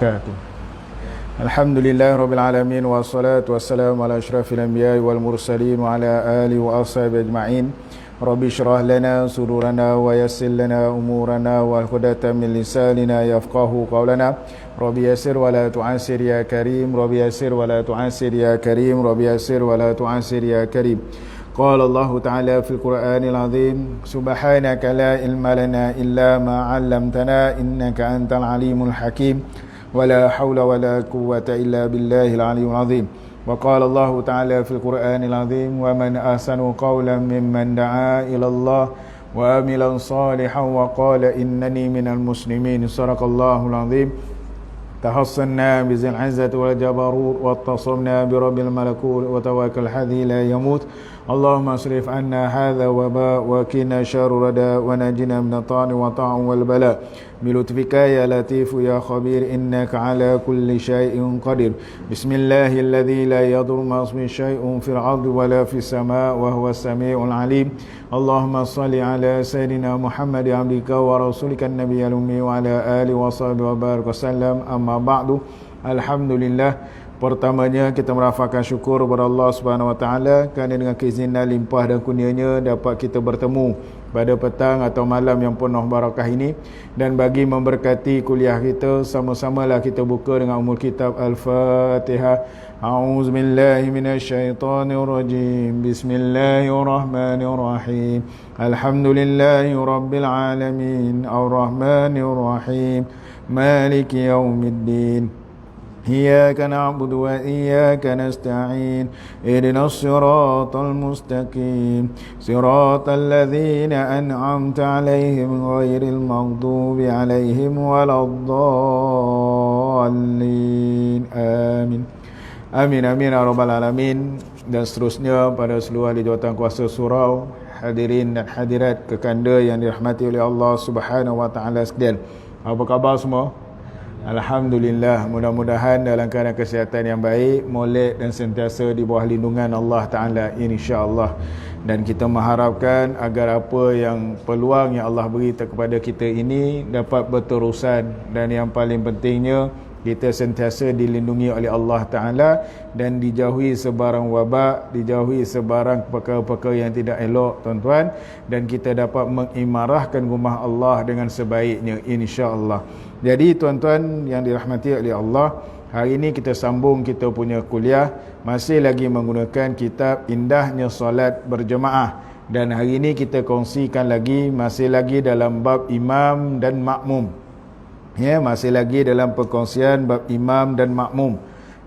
wabarakatuh. Alhamdulillahirabbil alamin wassalatu wassalamu ala asyrafil anbiya'i wal mursalin wa ala alihi wa ashabihi ajma'in. Rabbi shrah lana sudurana wa yassir lana umurana wa hudatan min lisanina yafqahu qawlana. Rabbi yassir wa la tu'assir ya karim. Rabbi yassir wa la tu'assir ya karim. Rabbi yassir wa la tu'assir ya karim. Qala Allah Ta'ala fil Qur'anil Azim, subhanaka la ilma lana illa ma 'allamtana innaka antal alimul hakim, wa la hawla wa la quwwata illa billahil aliyyil azim. Wa qala Allah Ta'ala fil Qur'anil Azim, wa man ahsanu qawlan mimman da'a ila Allah wa amila salihan wa qala innani minal muslimin. Sadaqallahul azim. تحصنا بذي العزة والجبروت واتصلنا برب الملكوت وتوكل الذي لا يموت. اللهم اصرف عنا هذا وباء وقنا شر رداء ونجنا من الطعن والطعن والبلاء بلطفك يا لطيف يا خبير إنك على كل شيء قدير. بسم الله الذي لا يضر مع اسمه شيء في الأرض ولا في السماء وهو السميع العليم. اللهم صل على سيدنا محمد عبدك ورسولك النبي الأمي وعلى آله وصحبه وبارك وسلم. Amma ba'du. Alhamdulillah, pertamanya kita merafakkan syukur kepada Allah Subhanahu Wa Taala kerana dengan keizinan limpah dan kurnianya dapat kita bertemu pada petang atau malam yang penuh barakah ini, dan bagi memberkati kuliah kita, sama-samalah kita buka dengan umul kitab Al-Fatihah. A'udzubillahi minasyaitonirrajim. Bismillahirrahmanirrahim. Alhamdulillahi rabbil alamin. Ar-Rahmanirrahim. Maliki yaumiddin. Iyyaka na'budu wa iyyaka nasta'in. Ihdinas siratal mustaqim. Siratal ladzina an'amta 'alaihim ghairil maghdubi 'alaihim waladdallin. Amin. Amin amin ya rabbal alamin. Dan seterusnya pada seluruh ahli jawatan kuasa surau, hadirin dan hadirat kekanda yang dirahmati oleh Allah Subhanahu wa taala sekalian. Apa khabar semua? Alhamdulillah, mudah-mudahan dalam keadaan kesihatan yang baik, molek dan sentiasa di bawah lindungan Allah Ta'ala, insya-Allah. Dan kita mengharapkan agar apa yang peluang yang Allah beri kepada kita ini dapat berterusan, dan yang paling pentingnya kita sentiasa dilindungi oleh Allah Ta'ala dan dijauhi sebarang wabak, dijauhi sebarang perkara-perkara yang tidak elok, tuan-tuan, dan kita dapat mengimarahkan rumah Allah dengan sebaiknya, insya-Allah. Jadi tuan-tuan yang dirahmati oleh Allah, hari ini kita sambung kita punya kuliah, masih lagi menggunakan kitab Indahnya Solat Berjemaah, dan hari ini kita kongsikan lagi, masih lagi dalam bab imam dan makmum. Ya, masih lagi dalam perkongsian bab imam dan makmum.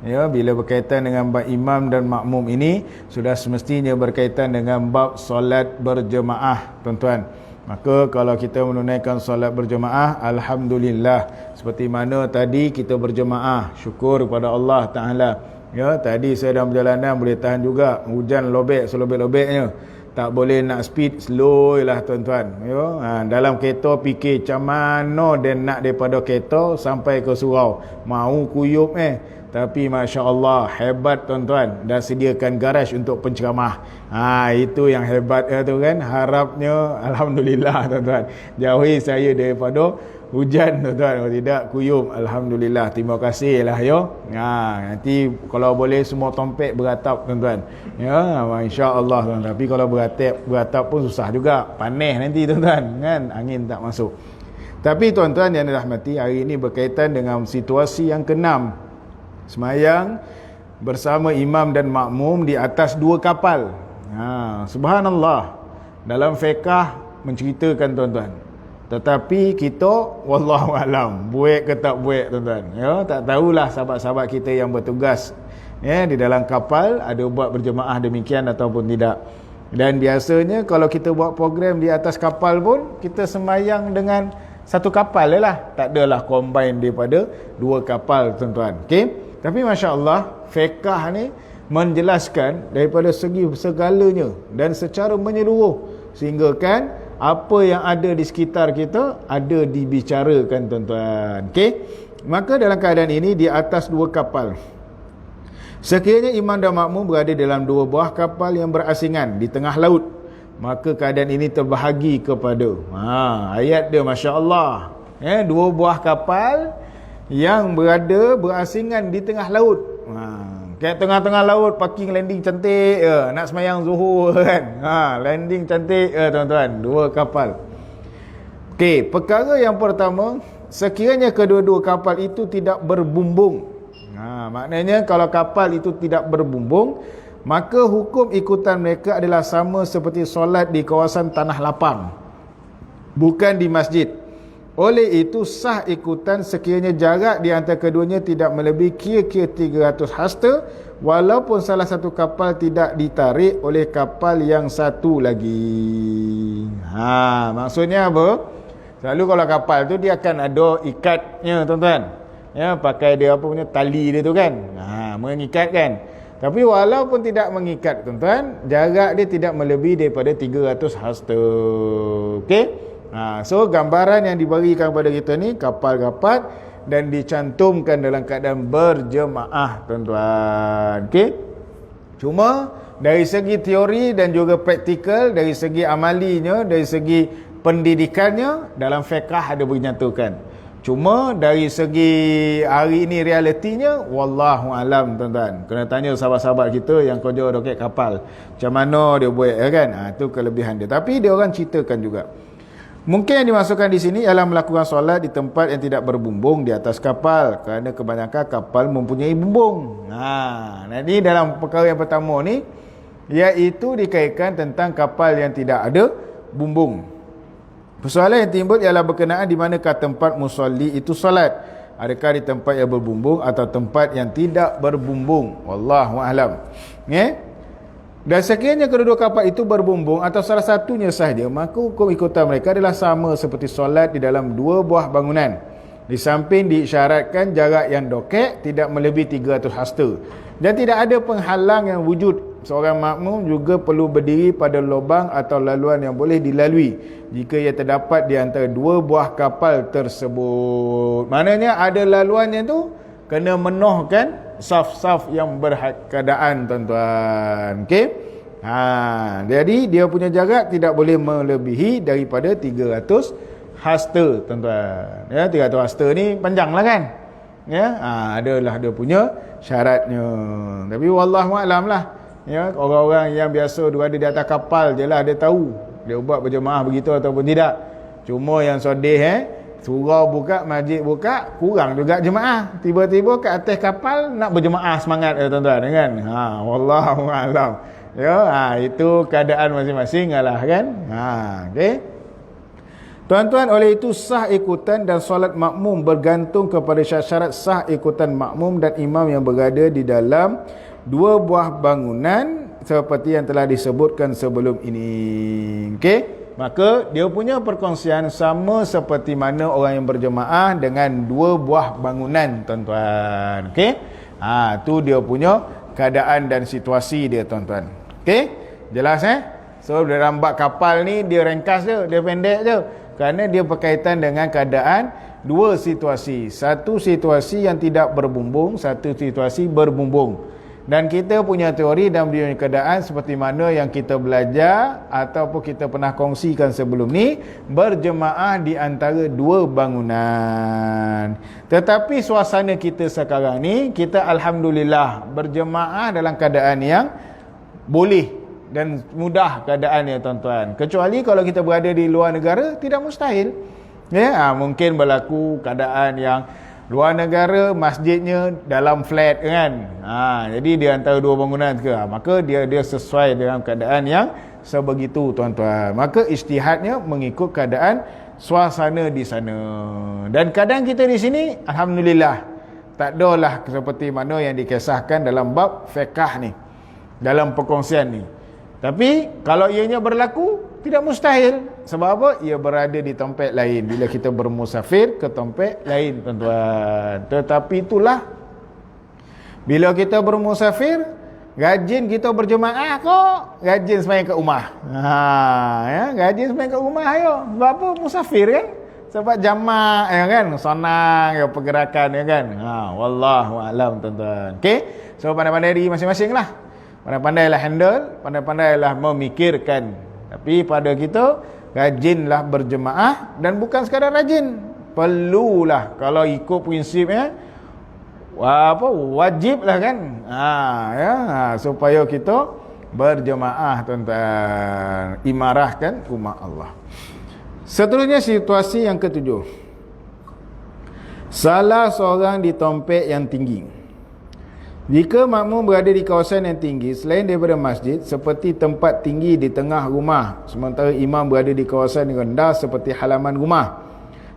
Ya, bila berkaitan dengan bab imam dan makmum ini, sudah semestinya berkaitan dengan bab solat berjemaah, tuan-tuan. Maka kalau kita menunaikan solat berjemaah, alhamdulillah, seperti mana tadi kita berjemaah, syukur kepada Allah Ta'ala. Ya, tadi saya dalam perjalanan boleh tahan juga, hujan lobek selobek-lobeknya. Tak boleh nak speed, slow lah tuan-tuan. Dalam kereta fikir macam mana dia nak daripada kereta sampai ke surau. Mau kuyup tapi Masya Allah, hebat tuan-tuan. Dah sediakan garaj untuk penceramah. Itu yang hebat tu kan. Harapnya Alhamdulillah tuan-tuan, jauhi saya daripada hujan tuan-tuan. Kalau tidak kuyup, Alhamdulillah. Terima kasih lah nanti kalau boleh semua tompek beratap tuan-tuan. Ya, insya-Allah tuan-tuan. Tapi kalau beratap pun susah juga. Panas nanti tuan-tuan kan, angin tak masuk. Tapi tuan-tuan yang dirahmati, hari ini berkaitan dengan situasi yang keenam. Semayang bersama imam dan makmum di atas dua kapal. Subhanallah. Dalam fiqh menceritakan tuan-tuan. Tetapi kita wallahu alam, buat ke tak buat tuan-tuan. Ya, tak tahulah sahabat-sahabat kita yang bertugas di dalam kapal ada buat berjemaah demikian ataupun tidak. Dan biasanya kalau kita buat program di atas kapal pun, kita sembahyang dengan satu kapal lah. Tak adalah combine daripada dua kapal tuan-tuan. Okey. Tapi Masya Allah, fiqh ni menjelaskan daripada segi segalanya dan secara menyeluruh, sehingga kan apa yang ada di sekitar kita ada dibicarakan tuan-tuan. Okey. Maka dalam keadaan ini di atas dua kapal, sekiranya imam dan makmum berada dalam dua buah kapal yang berasingan di tengah laut, maka keadaan ini terbahagi kepada ayat dia Masya Allah. Dua buah kapal yang berada berasingan di tengah laut. Kat tengah-tengah laut, parking landing cantik, nak semayang zuhur kan. Landing cantik, tuan-tuan, 2 kapal. Okey, perkara yang pertama, sekiranya kedua-dua kapal itu tidak berbumbung. Maknanya kalau kapal itu tidak berbumbung, maka hukum ikutan mereka adalah sama seperti solat di kawasan tanah lapang, bukan di masjid. Oleh itu sah ikutan sekiranya jarak di antara keduanya tidak melebihi kira-kira 300 hasta, walaupun salah satu kapal tidak ditarik oleh kapal yang satu lagi. Maksudnya apa? Selalu kalau kapal tu dia akan ada ikatnya, tuan-tuan. Ya, pakai dia apa punya tali dia tu kan. Mengikat kan. Tapi walaupun tidak mengikat, tuan-tuan, jarak dia tidak melebihi daripada 300 hasta. Okey? So gambaran yang diberikan kepada kita ni kapal rapat dan dicantumkan dalam keadaan berjemaah, tuan-tuan. Okey. Cuma dari segi teori dan juga praktikal, dari segi amalinya, dari segi pendidikannya, dalam fiqh ada dinyatakan. Cuma dari segi hari ini realitinya, wallahu alam, tuan-tuan. Kena tanya sahabat-sahabat kita yang kerja roket kapal, macam mana dia buat, kan? Itu kelebihan dia. Tapi dia orang ceritakan juga. Mungkin yang dimasukkan di sini ialah melakukan solat di tempat yang tidak berbumbung di atas kapal, kerana kebanyakan kapal mempunyai bumbung. Jadi dalam perkara yang pertama ni, iaitu dikaitkan tentang kapal yang tidak ada bumbung. Persoalan yang timbul ialah berkenaan di manakah tempat musalli itu solat. Adakah di tempat yang berbumbung atau tempat yang tidak berbumbung? Wallahu a'lam. Dan sekiranya kedua-dua kapal itu berbumbung atau salah satunya sahaja, maka hukum ikutan mereka adalah sama seperti solat di dalam 2 buah bangunan. Di samping diisyaratkan jarak yang dokek tidak melebihi 300 hasta. Dan tidak ada penghalang yang wujud. Seorang makmum juga perlu berdiri pada lubang atau laluan yang boleh dilalui jika ia terdapat di antara 2 buah kapal tersebut. Maknanya ada laluannya tu kena menuhkan saf-saf yang berkeadaan, tuan-tuan. Okey. Jadi dia punya jarak tidak boleh melebihi daripada 300 hasta, tuan-tuan. Ya, 300 hasta ni panjanglah kan. Ya, adalah dia punya syaratnya. Tapi wallahu a'lam lah. Ya, orang-orang yang biasa berada di atas kapal je lah dia tahu dia buat berjemaah begitu ataupun tidak. Cuma yang sedih surau buka, masjid buka, kurang juga jemaah. Tiba-tiba kat atas kapal nak berjemaah semangat, tuan-tuan, kan? Wallahu a'lam. Ya, itu keadaan masing-masing lah, kan? Okey. Tuan-tuan, oleh itu sah ikutan dan solat makmum bergantung kepada syarat sah ikutan makmum dan imam yang berada di dalam 2 buah bangunan seperti yang telah disebutkan sebelum ini. Okey. Maka dia punya perkongsian sama seperti mana orang yang berjemaah dengan 2 buah bangunan, tuan-tuan. Okey. Tu dia punya keadaan dan situasi dia, tuan-tuan. Okey. Jelas So dalam bab kapal ni dia ringkas je, dia pendek je. Kerana dia berkaitan dengan keadaan 2 situasi. Satu situasi yang tidak berbumbung, satu situasi berbumbung. Dan kita punya teori dan punya keadaan seperti mana yang kita belajar ataupun kita pernah kongsikan sebelum ni, berjemaah di antara 2 bangunan. Tetapi suasana kita sekarang ni, kita alhamdulillah berjemaah dalam keadaan yang boleh dan mudah keadaannya, tuan-tuan. Kecuali kalau kita berada di luar negara, tidak mustahil. Mungkin berlaku keadaan yang luar negara masjidnya dalam flat, kan. Jadi dia antara 2 bangunan ke, maka dia sesuai dengan keadaan yang sebegitu, tuan-tuan. Maka ijtihadnya mengikut keadaan suasana di sana. Dan keadaan kita di sini alhamdulillah tak adalah seperti mana yang dikisahkan dalam bab fiqh ni, dalam perkongsian ni. Tapi kalau ianya berlaku, tidak mustahil. Sebab apa? Ia berada di tempat lain. Bila kita bermusafir ke tempat lain, tuan-tuan. Tetapi itulah, bila kita bermusafir, rajin kita berjemaah kok, rajin sembahyang kat rumah. Rajin sembahyang kat rumah, ayo. Sebab apa? Musafir, kan? Sebab jamak, kan? Senang, pergerakan, kan? Wallahu a'lam, tuan-tuan. Okey? So pandai-pandai diri masing-masing lah. Pandai-pandailah handle, pandai-pandailah memikirkan. Tapi pada kita, rajinlah berjemaah, dan bukan sekadar rajin. perlulah kalau ikut prinsipnya wajib lah kan, supaya kita berjemaah tuan-tuan, imarahkan umat Allah. Seterusnya situasi yang ketujuh, salah seorang di tompek yang tinggi. Jika makmum berada di kawasan yang tinggi selain daripada masjid, seperti tempat tinggi di tengah rumah, sementara imam berada di kawasan yang rendah seperti halaman rumah,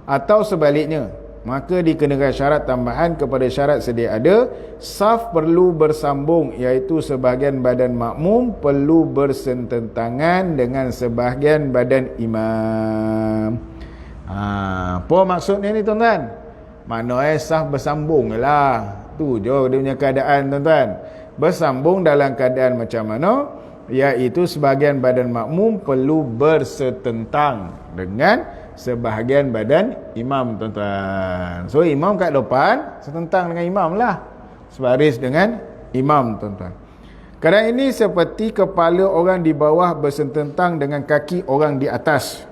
atau sebaliknya, maka dikenakan syarat tambahan kepada syarat sedia ada. Saf perlu bersambung, iaitu sebahagian badan makmum perlu bersententangan dengan sebahagian badan imam. Apa maksudnya ni tuan-tuan? Maknanya saf bersambung lah. Tu je dia punya keadaan tuan-tuan. Bersambung dalam keadaan macam mana? Iaitu sebahagian badan makmum perlu bersetentang dengan sebahagian badan imam tuan-tuan. So imam kat depan, setentang dengan imam lah, sebaris dengan imam tuan-tuan. Keadaan ini seperti kepala orang di bawah bersententang dengan kaki orang di atas,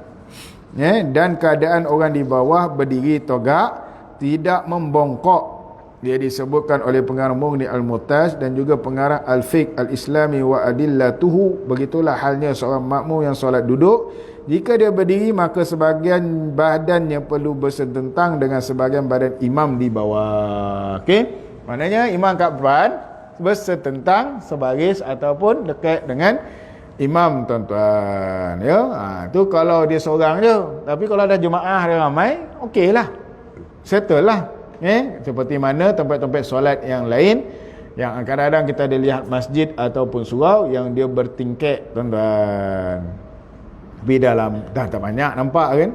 dan keadaan orang di bawah berdiri tegak, tidak membongkok. Dia disebutkan oleh pengarang Mughni Al-Muhtaj dan juga pengarang Al-Fiqh Al-Islami wa Adillatuhu. Begitulah halnya seorang makmum yang solat duduk. Jika dia berdiri, maka sebahagian badannya perlu bersententang dengan sebahagian badan imam di bawah. Okey? Maknanya imam kat depan bersententang, sebaris ataupun dekat dengan imam tuan-tuan. Ya, tu kalau dia seorang je. Tapi kalau ada jemaah dia ramai, okeylah. Settle lah. Seperti mana tempat-tempat solat yang lain, yang kadang-kadang kita ada lihat masjid ataupun surau yang dia bertingkat tuan-tuan. Tapi dalam tak banyak nampak kan?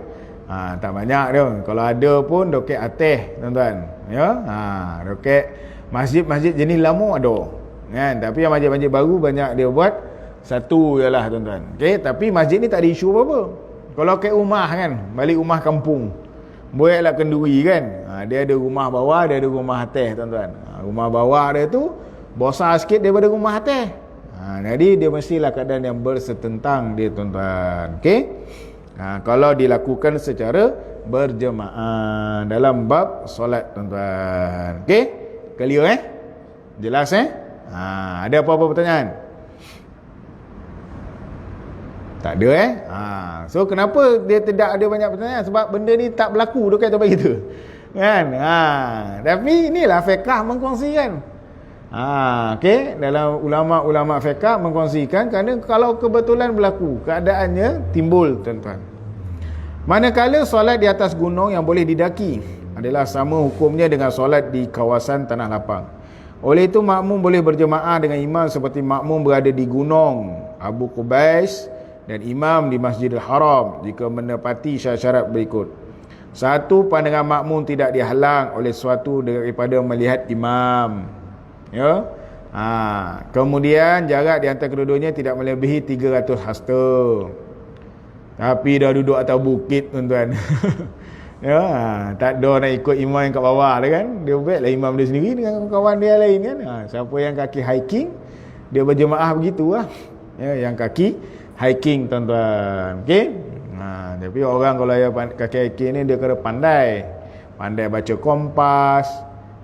Tak banyak dia. Kalau ada pun doket atas tuan-tuan. Ya, doket masjid-masjid jenis lama ada. Kan? Tapi yang masjid-masjid baru banyak dia buat satu jelah tuan-tuan. Okey, tapi masjid ni tak ada isu apa-apa. Kalau ke rumah kan, balik rumah kampung, buatlah kenduri kan, dia ada rumah bawah, dia ada rumah atas tuan-tuan. Rumah bawah dia tu besar sikit daripada rumah atas. Jadi dia mestilah keadaan yang bersetentang dia tuan-tuan. Okey. Kalau dilakukan secara berjemaah dalam bab solat tuan-tuan. Okey? Clear Jelas ada apa-apa pertanyaan? Tak ada So kenapa dia tidak ada banyak pertanyaan? Sebab benda ni tak berlaku dekat tempat kita kan. Tapi inilah fiqh mengkongsikan. Okey, dalam ulama-ulama fiqh mengkongsikan, kerana kalau kebetulan berlaku, keadaannya timbul tuan-tuan. Manakala solat di atas gunung yang boleh didaki adalah sama hukumnya dengan solat di kawasan tanah lapang. Oleh itu makmum boleh berjemaah dengan imam seperti makmum berada di gunung Abu Qubais dan imam di Masjidil Haram jika menepati syarat-syarat berikut. Satu, pandangan makmum tidak dihalang oleh sesuatu daripada melihat imam. Ya. Kemudian jarak di antara kedua-duanya tidak melebihi 300 hasta. Tapi dah duduk atas bukit tuan-tuan. Ya, tak ada nak ikut imam yang kat bawah dah kan. Dia baiklah imam dia sendiri dengan kawan dia lain kan. Siapa yang kaki hiking, dia berjemaah begitulah. Ya, yang kaki hiking tuan-tuan. Okey. Tapi orang kalau yang kaki hiking ni dia kena pandai baca kompas.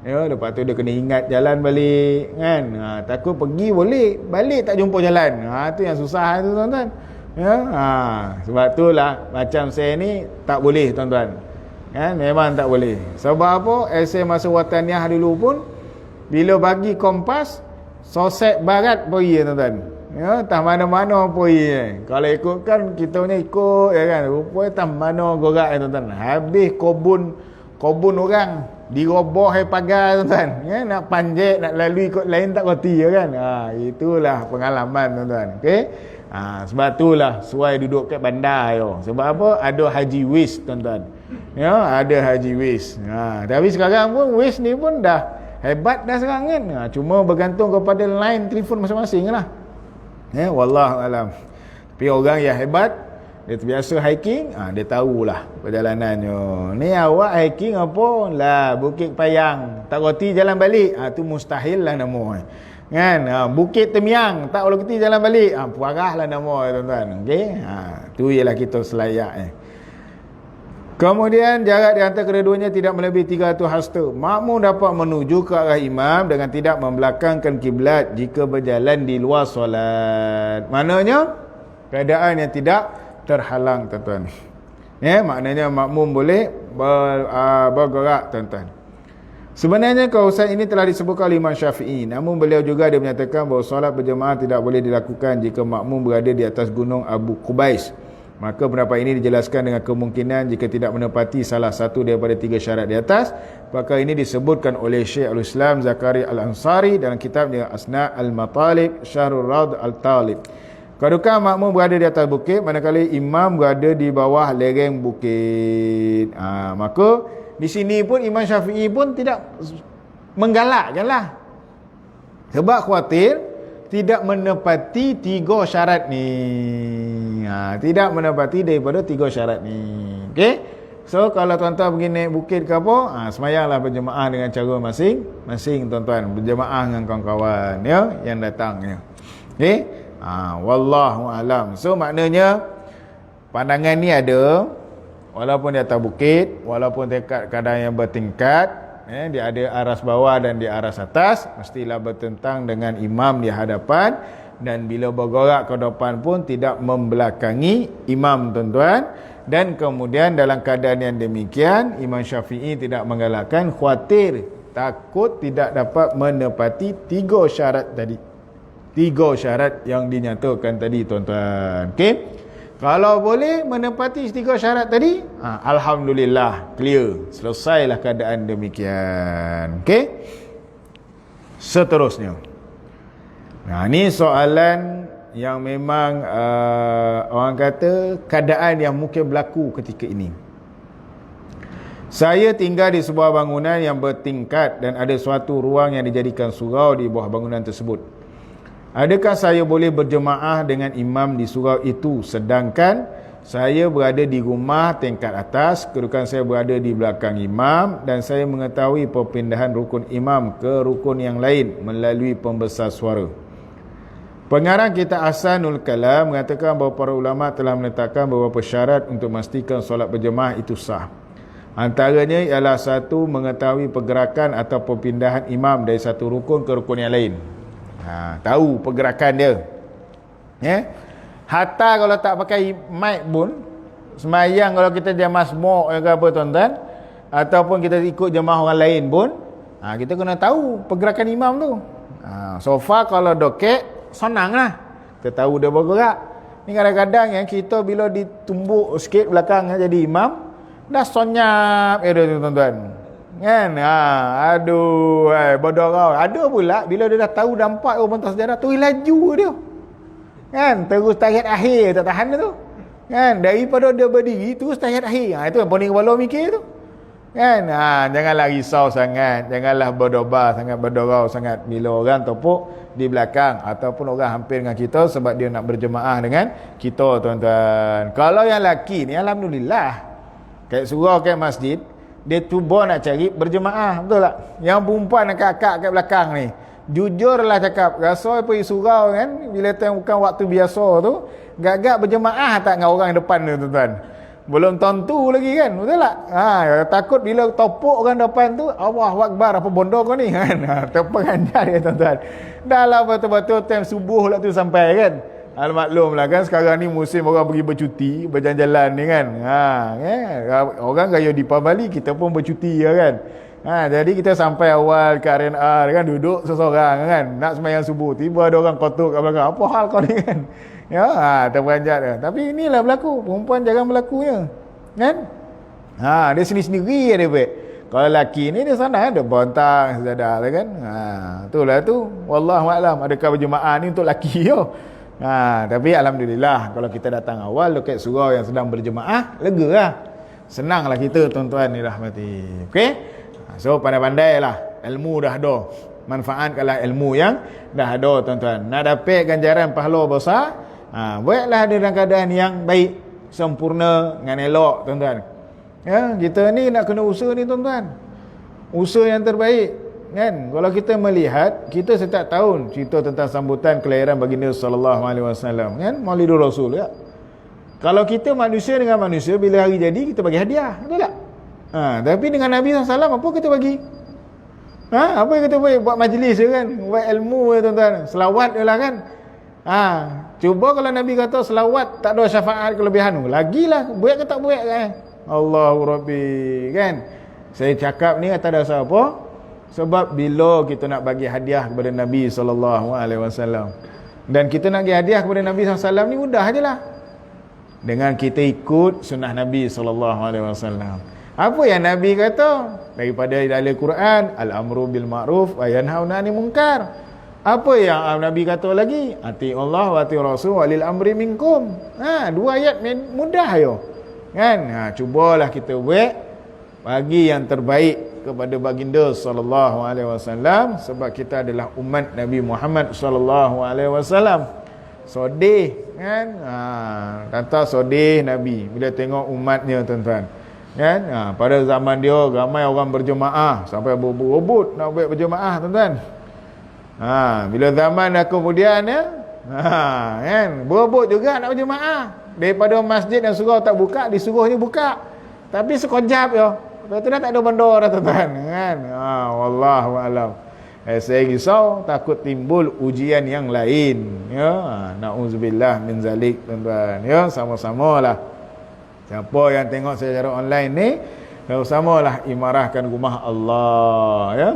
Ya, lepas tu dia kena ingat jalan balik kan. Takut pergi boleh, balik tak jumpa jalan. Tu yang susah tu tuan-tuan. Ya, sebab itulah macam saya ni tak boleh tuan-tuan. Kan, memang tak boleh. Sebab apa? Esei masa wataniah dulu pun bila bagi kompas sosek barat pergi tuan-tuan. Ya, tak mana-mana pergi. Kalau ikutkan kita punya ikut ya kan. Rupanya tak mana gorak tuan-tuan. Habis kobun orang diroboh pagar tuan-tuan. Ya, nak panjat, nak lalu ikut lain tak reti ya kan. Itulah pengalaman tuan-tuan. Okey. Sebab itulah suai duduk kat bandar yo. Sebab apa? Ada haji wis tuan-tuan. Ya, ada haji wis. Tapi sekarang pun wis ni pun dah hebat dah sekarang kan. Cuma bergantung kepada line telefon masing-masing lah. Ya, wallahu alam. Tapi orang yang hebat, dia terbiasa hiking, dia tahulah perjalanannya. Ni awak hiking apa? Lah Bukit Payang. Tak reti jalan balik. Tu mustahil lah nama. Kan? Bukit Temiang, tak boleh reti jalan balik. Puarah lah nama tuan-tuan. Okey? Tu ialah kita selayak Kemudian jarak di antara kedua-duanya tidak melebihi 300 hasta. Makmum dapat menuju ke arah imam dengan tidak membelakangkan kiblat jika berjalan di luar solat. Maknanya keadaan yang tidak terhalang, tuan-tuan. Ya, maknanya makmum boleh bergerak, tuan-tuan. Sebenarnya kawasan ini telah disebutkan oleh Imam Syafi'i. Namun beliau juga dia menyatakan bahawa solat berjemaah tidak boleh dilakukan jika makmum berada di atas gunung Abu Qubais. Maka pendapat ini dijelaskan dengan kemungkinan jika tidak menepati salah satu daripada 3 syarat di atas. Maka ini disebutkan oleh Syekh Al-Islam Zakaria Al-Ansari dalam kitabnya Asna' Al-Matalib Syahrul Raud Al-Talib. Kedudukan makmum berada di atas bukit, manakala imam berada di bawah lereng bukit. Maka di sini pun Imam Syafi'i pun tidak menggalakkanlah. Sebab khawatir tidak menepati 3 syarat ni. Tidak menepati daripada 3 syarat ni. Okey? So kalau tuan-tuan pergi naik bukit ke apa, semayanglah berjemaah dengan cara masing-masing, tuan-tuan. Berjemaah dengan kawan-kawan ya yang datang ya. Okey? Wallahu alam. So maknanya pandangan ni ada walaupun di atas bukit, walaupun dekat keadaan yang bertingkat, dia ada aras bawah dan di aras atas, mestilah bertentang dengan imam di hadapan, dan bila bergerak ke depan pun tidak membelakangi imam, tuan-tuan. Dan kemudian dalam keadaan yang demikian, Imam Syafi'i tidak menggalakkan, khawatir takut tidak dapat menepati 3 syarat tadi. 3 syarat yang dinyatakan tadi, tuan-tuan. Okey? Kalau boleh menepati 3 syarat tadi, alhamdulillah, clear. Selesailah keadaan demikian. Okey? Seterusnya. Ini soalan yang memang orang kata keadaan yang mungkin berlaku ketika ini. Saya tinggal di sebuah bangunan yang bertingkat dan ada suatu ruang yang dijadikan surau di bawah bangunan tersebut. Adakah saya boleh berjemaah dengan imam di surau itu sedangkan saya berada di rumah tingkat atas, kedudukan saya berada di belakang imam dan saya mengetahui perpindahan rukun imam ke rukun yang lain melalui pembesar suara? Pengarang kitab Ahsanul Kalam mengatakan bahawa para ulama telah menetapkan beberapa syarat untuk memastikan solat berjemaah itu sah. Antaranya ialah 1, mengetahui pergerakan atau perpindahan imam dari satu rukun ke rukun yang lain. Tahu pergerakan dia. Hatta kalau tak pakai mic pun, semayang kalau kita jamaah semua ke apa, tuan-tuan, ataupun kita ikut jemaah orang lain pun, kita kena tahu pergerakan imam tu. So far kalau dokek, senang lah, kita tahu dia bergerak. Ni kadang-kadang yang kita bila ditumbuk sikit belakang jadi imam, dah sonyap dia, tuan-tuan. Kan? Aduh, berdorau. Ada pula bila dia dah tahu dampak orang pentas sejarah tu, laju dia. Kan? Terus tahiyat akhir tak tahan dia tu. Kan? Daripada dia berdiri terus tahiyat akhir. Itu yang pening kepala mikir tu. Kan? Janganlah risau sangat, janganlah berdorau sangat bila orang topuk di belakang ataupun orang hampir dengan kita sebab dia nak berjemaah dengan kita, tuan-tuan. Kalau yang lelaki ni alhamdulillah, kat surau kat masjid dia cuba nak cari berjemaah, betul tak? Yang perempuan nak akak kat belakang ni, jujurlah cakap, rasa pergi surau kan, bila bukan waktu biasa tu, gagak berjemaah tak dengan orang depan tu, tuan-tuan? Belum tentu lagi kan, betul tak? Takut bila topuk orang depan tu, Allahu Akbar, apa bodoh kau ni kan? Terperanjat dia, tuan-tuan. Dah lah betul-betul time subuh lah tu sampai kan. Maklum lah kan, sekarang ni musim orang pergi bercuti, berjalan-jalan ni kan. Orang gaya di Bali, kita pun bercuti ya kan. Jadi kita sampai awal ke RNR kan, duduk seseorang kan, nak sembahyang subuh, tiba ada orang kotuk kat belakang, apa hal kau ni kan? Terperanjat dia. Tapi inilah berlaku, perempuan jarang berlakunya kan. Dia sendiri-sendiri dia baik. Kalau lelaki ni dia sana ada bontang sejadah kan. Itulah tu, wallahu a'lam, adakah berjemaah ni untuk lelaki yo. Tapi alhamdulillah kalau kita datang awal dekat surau yang sedang berjemaah, lega lah, senang lah kita, tuan-tuan ni rahmati. Okey, so pandai-pandailah, ilmu dah ada, manfaatkanlah ilmu yang dah ada, tuan-tuan. Nak dapat ganjaran pahala besar, buatlah dalam keadaan yang baik, sempurna dengan elok, tuan-tuan. Kita ni nak kena usaha ni, tuan-tuan, usaha yang terbaik kan. Kalau kita melihat, kita setiap tahun cerita tentang sambutan kelahiran baginda sallallahu alaihi wasallam kan, Maulidur Rasul ya. Kalau kita manusia dengan manusia, bila hari jadi kita bagi hadiah, betul tak? Tapi dengan Nabi SAW apa kita bagi? Apa yang kita buat majlis je kan, buat ilmu je tuan-tuan, selawat je lah kan. Cuba kalau Nabi kata selawat tak ada syafaat kelebihan, lagilah buat ke tak buat kan. Allahu Rabbi kan. Saya cakap ni kata dasar apa? Sebab bila kita nak bagi hadiah kepada Nabi SAW, dan kita nak bagi hadiah kepada Nabi SAW ni mudah je lah, dengan kita ikut sunnah Nabi SAW. Apa yang Nabi kata daripada dalam Quran, al-amru bil ma'ruf wa yanhauna 'anil munkar. Apa yang Nabi kata lagi? Ati Allah wa ati Rasul walil amri minkum. Dua ayat mudah yo. Kan? Cubalah kita buat bagi yang terbaik kepada baginda sallallahu alaihi wasallam, sebab kita adalah umat Nabi Muhammad sallallahu alaihi wasallam. Sodih kan? Kata sodih Nabi bila tengok umatnya tuan-tuan. Kan? Pada zaman dia ramai orang berjemaah sampai berebut nak buat berjemaah tuan-tuan. Bila zaman dah kemudian kan berebut juga nak berjemaah. Daripada masjid yang surau tak buka, disuruhnya buka. Tapi sekejap je. Lepas tu dah tak ada benda dah tuan-tuan kan. Wallahu alam. Saya risau takut timbul ujian yang lain ya. Nauzubillah min zalik tuan-tuan ya. Sama-samalah siapa yang tengok secara online ni, sama-samalah imarahkan rumah Allah ya.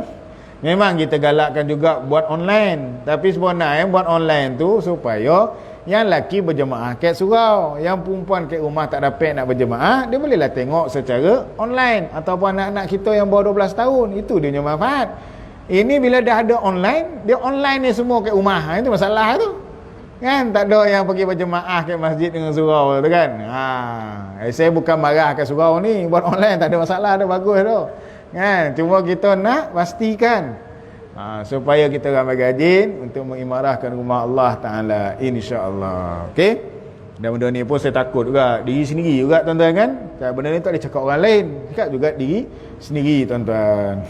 Memang kita galakkan juga buat online, tapi sebenarnya buat online tu supaya yang lelaki berjemaah kat surau, yang perempuan kat rumah tak dapat nak berjemaah, dia bolehlah tengok secara online. Ataupun anak-anak kita yang bawah 12 tahun, itu dia punya manfaat. Ini bila dah ada online, dia online ni semua kat rumah. Itu masalah tu kan, tak ada yang pergi berjemaah kat masjid dengan surau tu kan. Saya bukan marah kat surau ni, buat online tak ada masalah, ada bagus tu kan. Cuma kita nak pastikan supaya kita ramai rajin untuk mengimarahkan rumah Allah Ta'ala, insya-Allah. Okey. Dan benda ni pun saya takut juga diri sendiri juga tuan-tuan kan. Benda ni tak boleh cakap orang lain, cakap juga diri sendiri tuan-tuan.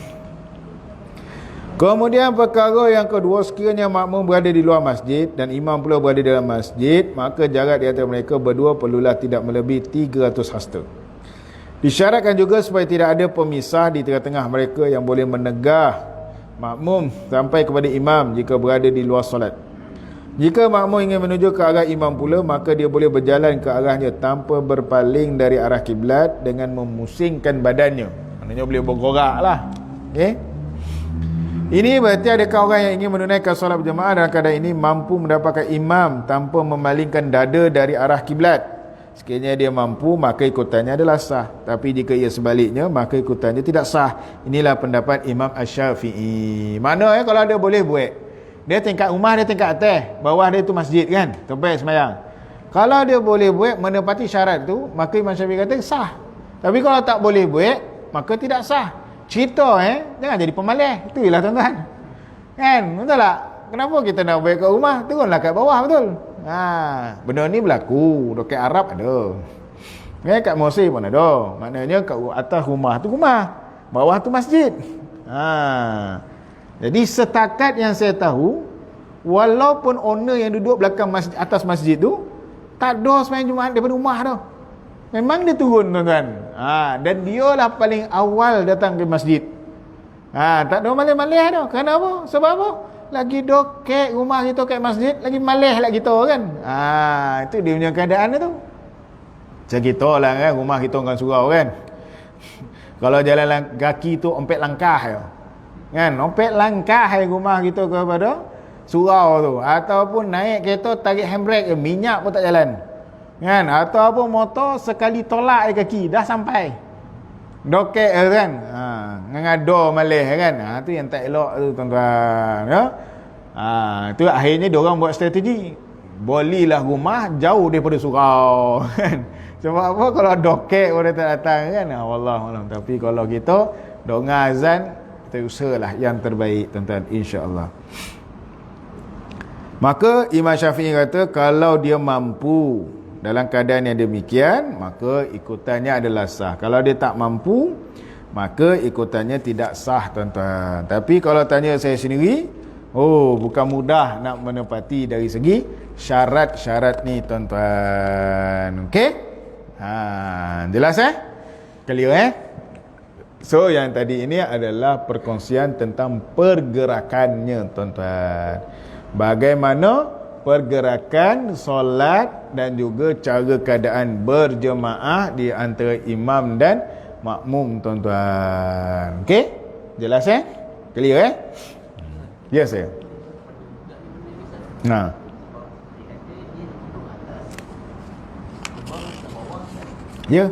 Kemudian perkara yang kedua, sekiranya makmum berada di luar masjid dan imam pula berada dalam masjid, maka jarak di antara mereka berdua perlulah tidak melebihi 300 hasta. Disyaratkan juga supaya tidak ada pemisah di tengah-tengah mereka yang boleh menegah makmum sampai kepada imam jika berada di luar solat. Jika makmum ingin menuju ke arah imam pula, maka dia boleh berjalan ke arahnya tanpa berpaling dari arah kiblat dengan memusingkan badannya. Maknanya boleh bergerak lah. Okay? Ini berarti adakah orang yang ingin menunaikan solat berjemaah dalam keadaan ini mampu mendapatkan imam tanpa memalingkan dada dari arah kiblat. Sekiranya dia mampu, maka ikutannya adalah sah. Tapi jika ia sebaliknya, maka ikutannya tidak sah. Inilah pendapat Imam Asy-Syafi'i. Mana kalau dia boleh buat, dia tingkat rumah, dia tingkat atas, bawah dia tu masjid kan, tempat sembahyang. Kalau dia boleh buat menepati syarat tu, maka Imam Syafi'i kata sah. Tapi kalau tak boleh buat, maka tidak sah. Cerita jangan jadi pemalas. Itulah tuan-tuan kan, betul tak? Kenapa kita nak buat kat rumah, turunlah kat bawah, betul? Benda ni berlaku dekat Arab ada, kat Mesir pun ada. Maknanya kat atas rumah tu rumah, bawah tu masjid. Jadi setakat yang saya tahu, walaupun owner yang duduk belakang masjid, atas masjid tu tak ada sembahyang Jumaat daripada rumah tu, memang dia turun tuan-tuan. Dan dia lah paling awal datang ke masjid. Tak ada malih-malih tu. Kenapa? Sebab apa? Lagi dokek rumah kita kat masjid, lagi malih lah kita kan. Itu dia punya keadaan tu. Macam kita lah kan, rumah kita kan surau kan. Kalau jalan kaki tu ompet langkah je kan, ompet langkah rumah kita kepada surau tu. Ataupun naik kereta tarik handbrake, minyak pun tak jalan kan. Ataupun motor sekali tolak kaki dah sampai dokek kan. Ngado malih kan. Tu yang tak elok tu tuan-tuan ya. Tu akhirnya dia orang buat strategi, bolilah rumah jauh daripada surau kan. Sebab apa? Kalau dokek orang tak datang kan. Wallahualam. Tapi kalau kita dengar azan, kita usahalah yang terbaik tuan-tuan, insya-Allah. Maka Imam Syafi'i kata kalau dia mampu dalam keadaan yang demikian, maka ikutannya adalah sah. Kalau dia tak mampu, maka ikutannya tidak sah tuan-tuan. Tapi kalau tanya saya sendiri, bukan mudah nak menepati dari segi syarat-syarat ni tuan-tuan. Okey? Jelas clear So yang tadi ini adalah perkongsian tentang pergerakannya tuan-tuan. Bagaimana pergerakan solat dan juga cara keadaan berjemaah di antara imam dan makmum tuan-tuan. Okey? Jelas clear Yes Nah. Ya.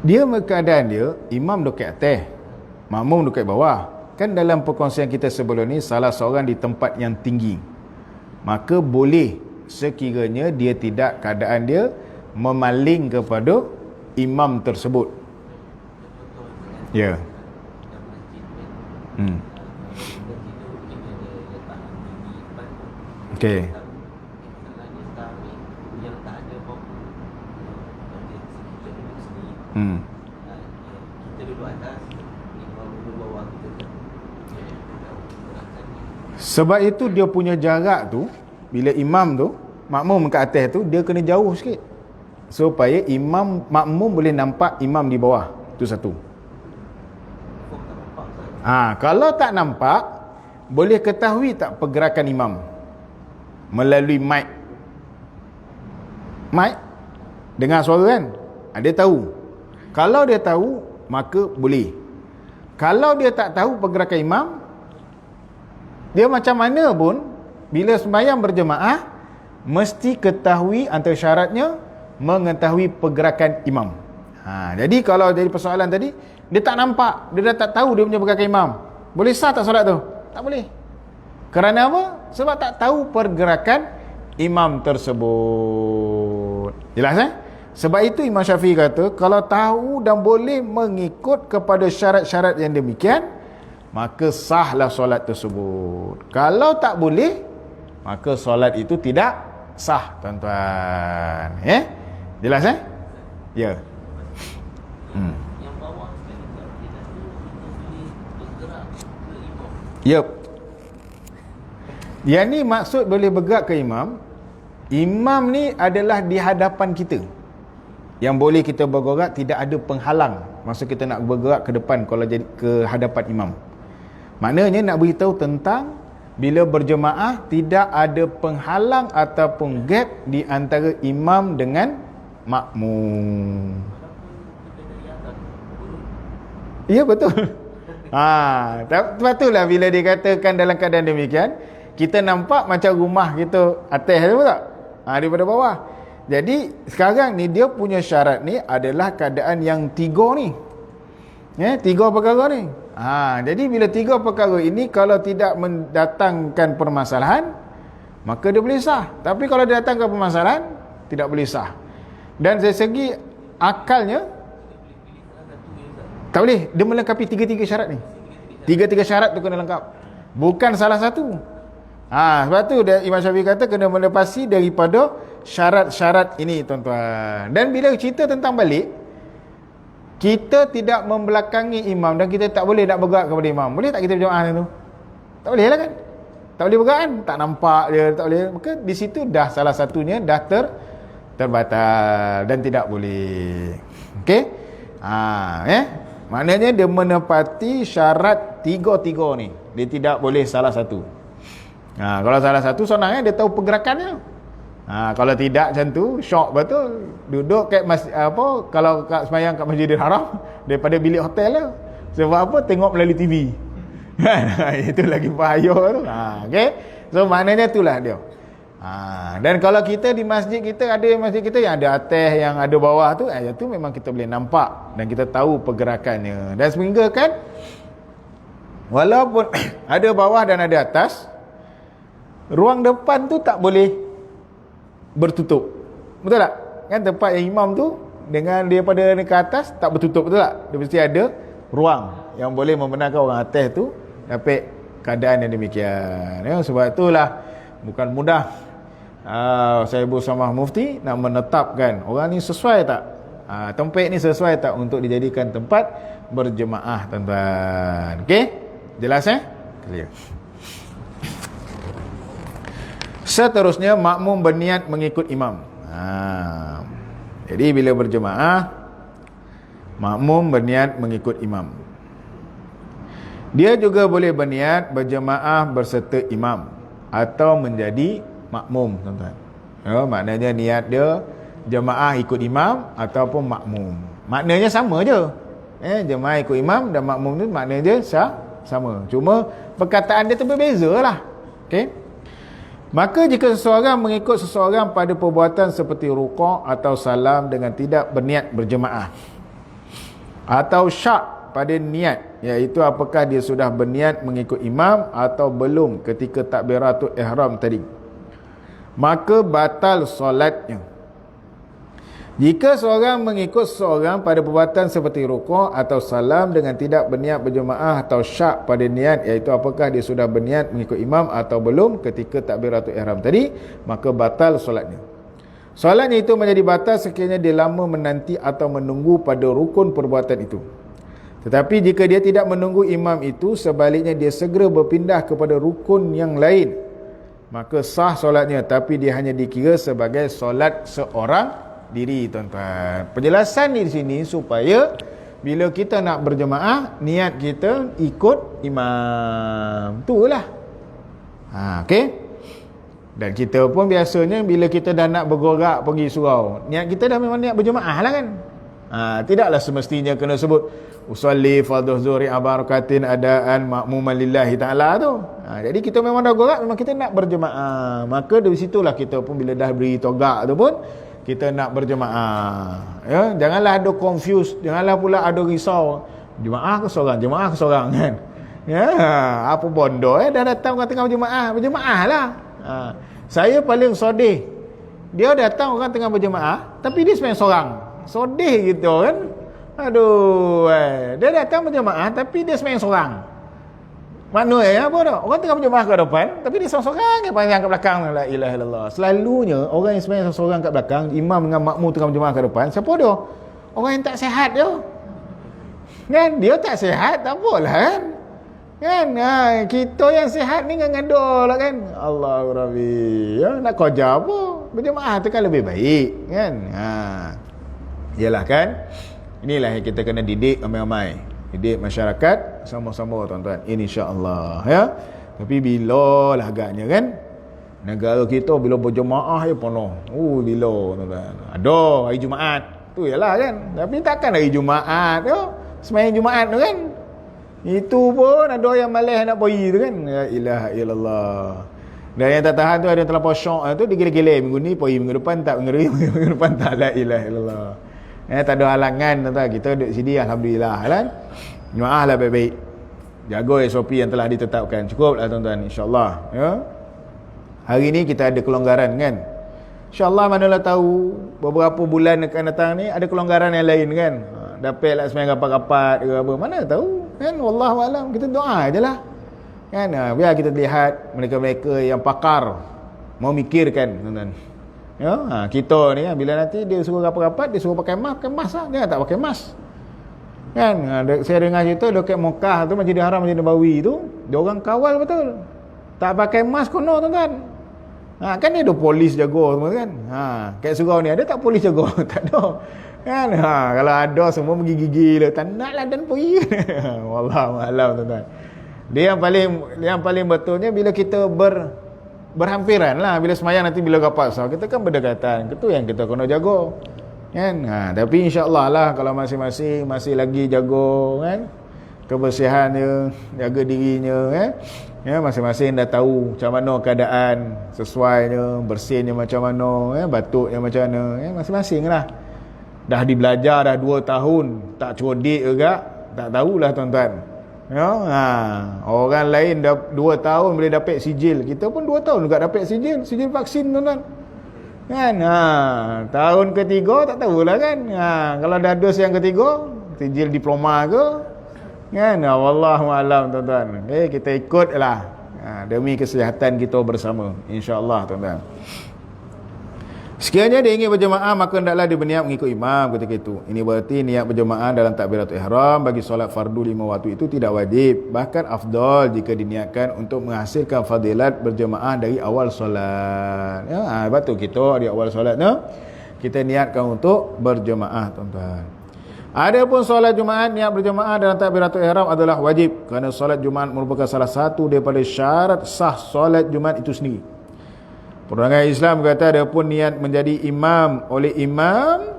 Dia keadaan dia, imam duduk atas, makmum duduk bawah. Kan dalam perkongsian kita sebelum ni, salah seorang di tempat yang tinggi. Maka boleh sekiranya dia tidak, keadaan dia memaling kepada imam tersebut. Ya. Okey. Sebab itu dia punya jarak tu, bila imam tu, makmum ke atas tu, dia kena jauh sikit supaya makmum boleh nampak imam di bawah. Itu satu. Kalau tak nampak, boleh ketahui tak pergerakan imam melalui mic. Dengar suara kan? Dia tahu. Kalau dia tahu, maka boleh. Kalau dia tak tahu pergerakan imam, dia macam mana pun, bila sembahyang berjemaah, mesti ketahui antara syaratnya mengetahui pergerakan imam. Jadi kalau dari persoalan tadi, dia tak nampak, dia dah tak tahu dia punya pergerakan imam, boleh sah tak solat tu? Tak boleh. Kerana apa? Sebab tak tahu pergerakan imam tersebut. Jelas Sebab itu Imam Syafi'i kata, kalau tahu dan boleh mengikut kepada syarat-syarat yang demikian, maka sahlah solat tersebut. Kalau tak boleh, maka solat itu tidak sah tuan-tuan. Jelas Ya. Yup. Yang ni maksud boleh bergerak ke imam. Imam ni adalah di hadapan kita. Yang boleh kita bergerak, tidak ada penghalang masa kita nak bergerak ke depan kalau jadi ke hadapan imam. Maknanya nak beritahu tentang bila berjemaah tidak ada penghalang ataupun gap di antara imam dengan makmum. Ya, betul. Patutlah bila dikatakan dalam keadaan demikian, kita nampak macam rumah kita atas tu tak? Daripada bawah. Jadi sekarang ni dia punya syarat ni adalah keadaan yang tiga ni. Tiga perkara ni. Jadi bila tiga perkara ini kalau tidak mendatangkan permasalahan, maka dia boleh sah. Tapi kalau dia datangkan permasalahan, tidak boleh sah. Dan dari segi akalnya, tak boleh. Dia melengkapi tiga-tiga syarat ni. Tiga-tiga syarat tu kena lengkap. Bukan salah satu. Sebab tu Imam Syafi'i kata kena melepasi daripada syarat-syarat ini tuan-tuan. Dan bila cerita tentang balik, kita tidak membelakangi imam dan kita tak boleh nak bergerak kepada imam. Boleh tak kita berjemaah tu? Tak boleh lah kan? Tak boleh bergerak kan? Tak nampak dia, tak boleh. Maka di situ dah salah satunya dah terbatal dan tidak boleh. Okey? Maknanya dia menepati syarat tiga-tiga ni. Dia tidak boleh salah satu. Kalau salah satu senang dia tahu pergerakannya. Kalau tidak macam tu, syok betul. Duduk kat kalau kat semayang kat Masjidil Haram daripada bilik hotel lah. Sebab apa? Tengok melalui TV. Itu lagi bahaya tu. Okey. So maknanya itulah dia. Dan kalau kita di masjid kita, ada masjid kita yang ada atas, yang ada bawah tu, itu memang kita boleh nampak dan kita tahu pergerakannya. Dan sehingga kan, walaupun ada bawah dan ada atas, ruang depan tu tak boleh bertutup. Betul tak? Kan tempat yang imam tu dengan daripada ke atas tak bertutup, betul tak? Dia mesti ada ruang yang boleh membenarkan orang atas tu dapat keadaan yang demikian. Sebab itulah bukan mudah saya bersama Mufti nak menetapkan orang ni sesuai tak, tempat ni sesuai tak untuk dijadikan tempat berjemaah tuan-tuan. Okey? Jelas Clear. Seterusnya makmum berniat mengikut imam. Jadi bila berjemaah, makmum berniat mengikut imam. Dia juga boleh berniat berjemaah berserta imam atau menjadi makmum, tuan-tuan. Maknanya niat dia jemaah ikut imam ataupun makmum. Maknanya sama je. Jemaah ikut imam dan makmum tu maknanya dia sama. Cuma perkataan dia tu berbeza lah. Okey. Maka jika seseorang mengikut seseorang pada perbuatan seperti rukuk atau salam dengan tidak berniat berjemaah, atau syak pada niat, iaitu apakah dia sudah berniat mengikut imam atau belum ketika takbiratul ihram tadi, maka batal solatnya. Jika seorang mengikut seseorang pada perbuatan seperti rukuk atau salam dengan tidak berniat berjemaah atau syak pada niat, iaitu apakah dia sudah berniat mengikut imam atau belum ketika takbiratul ihram tadi, maka batal solatnya. Solatnya itu menjadi batal sekiranya dia lama menanti atau menunggu pada rukun perbuatan itu. Tetapi jika dia tidak menunggu imam itu, sebaliknya dia segera berpindah kepada rukun yang lain, maka sah solatnya, tapi dia hanya dikira sebagai solat seorang diri, tuan-tuan. Penjelasan di sini supaya bila kita nak berjemaah, niat kita ikut imam. Itulah. Okey. Dan kita pun biasanya bila kita dah nak bergerak pergi surau, niat kita dah memang niat berjemaah lah kan. Tidaklah semestinya kena sebut usalli fardhu zuhri abarakatin adaan makmuman lillahi ta'ala tu. Jadi kita memang dah gerak, memang kita nak berjemaah. Maka dari situlah kita pun bila dah beri togak tu pun kita nak berjemaah. Janganlah ada confuse, janganlah pula ada risau. Jemaah ke seorang kan. Apa bondo dah datang orang tengah berjemaah lah. Saya paling sodih, dia datang orang tengah berjemaah tapi dia sebenarnya seorang. Sodih gitu kan. Aduh, dia datang berjemaah tapi dia sebenarnya seorang. Maknanya apa dah? Orang tengah berjemaah kat depan tapi dia seorang-seorang yang panjang kat belakang. La ilaha illallah. Selalunya orang yang sebenarnya seorang kat belakang, imam dengan makmum tengah berjemaah kat depan, siapa dia? Orang yang tak sihat dia. Kan? Dia tak sihat, tak apalah kan? Kan? Kita yang sihat ni ngada lah kan? Allahu Rabbi. Nak kerja apa? Berjemaah tu kan lebih baik kan? Yalah kan? Inilah yang kita kena didik ramai-ramai. Didik masyarakat sama-sama, tuan-tuan, insya-Allah ya. Tapi bila lah agaknya kan negara kita bila berjemaah ya penuh. Bila, tuan-tuan. Ada hari Jumaat tu yalah kan. Tapi takkan hari Jumaat tu sembahyang Jumaat tu kan. Itu pun ada yang malas nak pergi tu kan. La ilaha illallah. Dan yang tak tahan tu ada yang terlampau syok tu digile-gile, minggu ni pergi, minggu depan tak, minggu depan tak. La ilaha illallah. Tak ada halangan, tuan-tuan. Kita duduk sini alhamdulillah kan. Jemaah lah baik-baik. Jaga SOP yang telah ditetapkan. Cukuplah, tuan-tuan, insya-Allah ya. Hari ni kita ada kelonggaran kan. Insya-Allah manalah tahu beberapa bulan akan datang ni ada kelonggaran yang lain kan. Dapatlah sembahyang rapat-rapat ke apa, mana tahu kan. Wallahu alam, kita doa ajalah kan. Biar kita lihat mereka-mereka yang pakar mau mikirkan, tuan-tuan. Kita ni kan, bila nanti dia suruh rapat-rapat, dia suruh pakai mask lah. Dia tak pakai mask kan. Saya dengar cerita dekat Mekah tu, Masjidil Haram, Masjidil Nabawi tu, dia orang kawal betul, tak pakai mask kono, tuan-tuan. Kan dia ada polis jaga semua kan. Kat surau ni ada tak polis jaga? Tak ada kan. Kalau ada semua menggigil, tak nak lah dan pergi. Wallahu alam, tuan-tuan. Dia yang paling betulnya bila kita berhampiran lah, bila semayang nanti bila rapat sah, kita kan berdekatan, itu yang kita kena jaga kan. Tapi insya-Allah lah kalau masing-masing masih lagi jaga kan kebersihan dia, jaga dirinya kan. Masing-masing dah tahu macam mana keadaan sesuainya, bersihnya macam mana, batuknya macam mana, masing-masing lah. Dah dibelajar dah 2 tahun, tak cerdik juga, tak tahulah, tuan-tuan. Orang lain dah 2 tahun boleh dapat sijil, kita pun 2 tahun juga dapat sijil vaksin, tuan-tuan kan. Tahun ketiga tak tahulah kan. Kalau dah dos yang ketiga, sijil diploma ke kan. Wallahu alam, tuan-tuan. Kita ikutlah demi kesihatan kita bersama, insya-Allah, tuan-tuan. Sekiranya dia ingin berjemaah, maka hendaklah dia berniat mengikut imam ketika itu. Ini berarti niat berjemaah dalam takbiratul ihram bagi solat fardu 5 waktu itu tidak wajib. Bahkan afdal jika diniatkan untuk menghasilkan fadilat berjemaah dari awal solat. Ya, betul kita di awal solatnya kita niatkan untuk berjemaah, tuan-tuan. Adapun solat Jumaat, niat berjemaah dalam takbiratul ihram adalah wajib kerana solat Jumaat merupakan salah satu daripada syarat sah solat Jumaat itu sendiri. Penerangan Islam berkata adapun niat menjadi imam oleh imam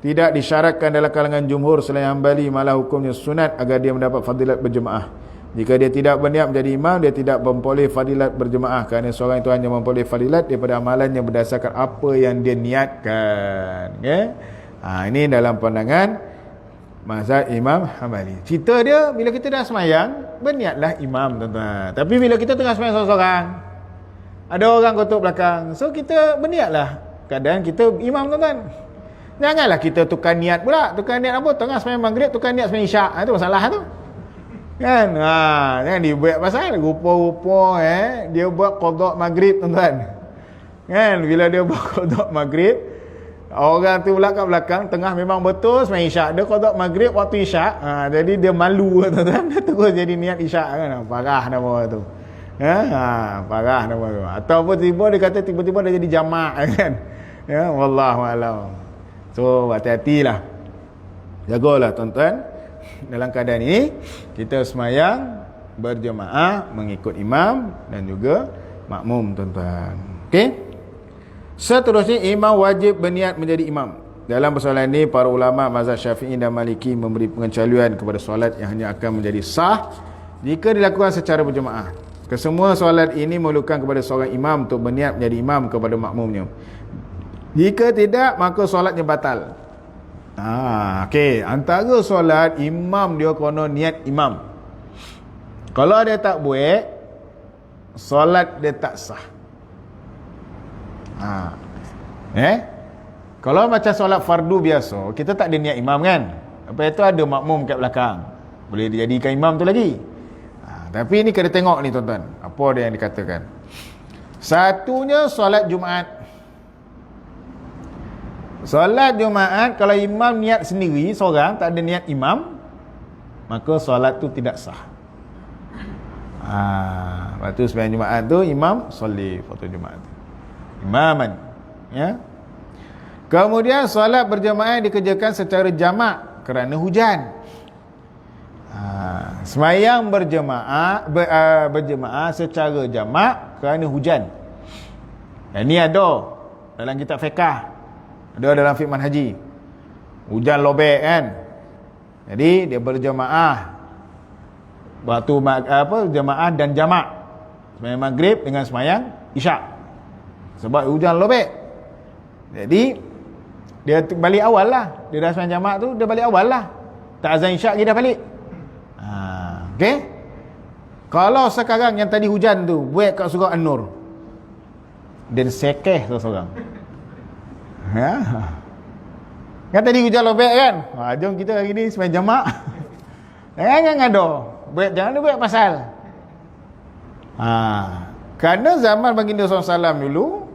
tidak disyaratkan dalam kalangan jumhur selain Hambali, malah hukumnya sunat agar dia mendapat fadilat berjemaah. Jika dia tidak berniat menjadi imam, dia tidak memperoleh fadilat berjemaah kerana seorang itu hanya memperoleh fadilat daripada amalannya berdasarkan apa yang dia niatkan. Okay? Ini dalam pandangan mazhab Imam Hambali. Cerita dia bila kita dah semayang, berniatlah imam, tuan-tuan. Tapi bila kita tengah semayang seorang-seorang, ada orang kotak belakang, so kita berniatlah keadaan kita imam, tuan-tuan. Janganlah kita tukar niat pula. Tukar niat apa? Tengah semayang maghrib tukar niat semayang isyak. Itu masalah tu kan. Jangan dibuat pasal rupa-rupa dia buat qada maghrib, tuan-tuan. Kan bila dia buat qada maghrib, orang tu pula kat belakang tengah memang betul semayang isyak, dia qada maghrib waktu isyak. Jadi dia malu, tuan-tuan. Dia terus jadi niat isyak kan. Parah nama tu. Parah nama tu. Ataupun tiba dia kata tiba-tiba dah jadi jamak kan. Ya, wallahu alam. So hati-hatilah. Jagalah, tuan-tuan. Dalam keadaan ini kita semayang berjemaah mengikut imam dan juga makmum, tuan-tuan. Okey. Seterusnya, imam wajib berniat menjadi imam. Dalam persoalan ini, para ulama mazhab Syafi'i dan Maliki memberi pengecualian kepada solat yang hanya akan menjadi sah jika dilakukan secara berjemaah. Kesemua solat ini memerlukan kepada seorang imam untuk berniat menjadi imam kepada makmumnya. Jika tidak, maka solatnya batal. Okey, antara solat imam dia kena niat imam. Kalau dia tak buat, solat dia tak sah. Kalau macam solat fardu biasa, kita tak ada niat imam kan. Lepas itu ada makmum kat belakang, boleh dijadikan imam tu lagi. Tapi ni kena tengok ni, tuan-tuan, apa dia yang dikatakan. Satunya solat Jumaat. Solat Jumaat, kalau imam niat sendiri seorang, tak ada niat imam, maka solat tu tidak sah. Lepas tu sembahyang Jumaat tu imam solli fardu Jumaat tu imaman, ya. Kemudian solat berjemaah dikerjakan secara jamak kerana hujan. Sembahyang berjemaah secara jamak kerana hujan. Dan ni ada dalam kitab fiqh, ada dalam fiqh manhaji. Hujan lobek kan. Jadi dia berjemaah waktu jemaah dan jamak. Sembahyang maghrib dengan sembahyang isyak. Sebab hujan lobek. Jadi dia balik awal lah. Dia dah sembahyang jamak tu, dia balik awal lah. Tak azan isyak lagi dah balik. Okey. Kalau sekarang yang tadi hujan tu buat kat surau An-Nur, dan sekeh seorang. Kan tadi hujan lobek kan. Jom kita hari ni sembahyang jamak. Jangan ada. Jangan buat pasal. Kerana zaman baginda SAW dulu,